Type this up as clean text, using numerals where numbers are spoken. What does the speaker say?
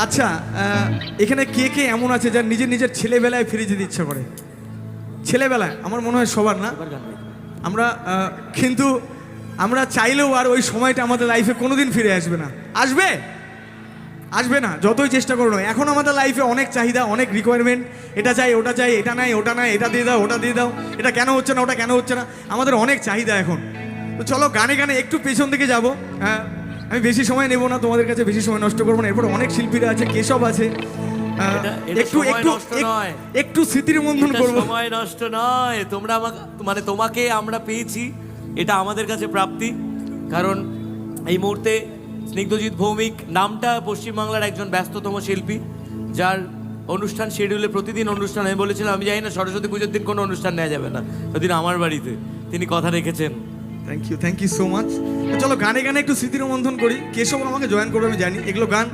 আচ্ছা, এখানে কে কে এমন আছে যার নিজের নিজের ছেলেবেলায় ফিরে যেতে ইচ্ছা করে? ছেলেবেলায় আমার মনে হয় সবার না। আমরা কিন্তু আমরা চাইলেও আর ওই সময়টা আমাদের লাইফে কোনোদিন ফিরে আসবে না। আসবে আসবে না, যতই চেষ্টা করো না। এখন আমাদের লাইফে অনেক চাহিদা, অনেক রিকোয়ারমেন্ট, এটা চাই ওটা চাই, এটা নাই ওটা নাই, এটা দিয়ে দাও ওটা দিয়ে দাও, এটা কেন হচ্ছে না ওটা কেন হচ্ছে না, আমাদের অনেক চাহিদা এখন। তো চলো গানে গানে একটু পেছন দিকে যাবো। হ্যাঁ, আমি বেশি সময় নেব না, তোমাদের কাছে বেশি সময় নষ্ট করবো না। এরপর অনেক শিল্পীরা আছে, কেশব আছে, একটু একটু একটু স্মৃতির মন্থন করবো। সময় নষ্ট নয়, তোমরা আমাকে মানে তোমাকে আমরা পেয়েছি, এটা আমাদের কাছে প্রাপ্তি। কারণ এই মুহূর্তে স্নিগ্ধজিৎ ভৌমিক নামটা পশ্চিমবাংলার একজন ব্যস্ততম শিল্পী, যার অনুষ্ঠান শিডিউলে প্রতিদিন অনুষ্ঠান। আমি বলেছিলাম আমি জানি না সরস্বতী পুজোর দিন কোনো অনুষ্ঠান নেওয়া যাবে না, সেদিন আমার বাড়িতে তিনি কথা রেখেছেন। Thank you so much. চলো গানে গানে একটু স্মৃতির মন্থন করি। কেশব আমাকে জয়েন করবে আমি জানি, এগুলো গান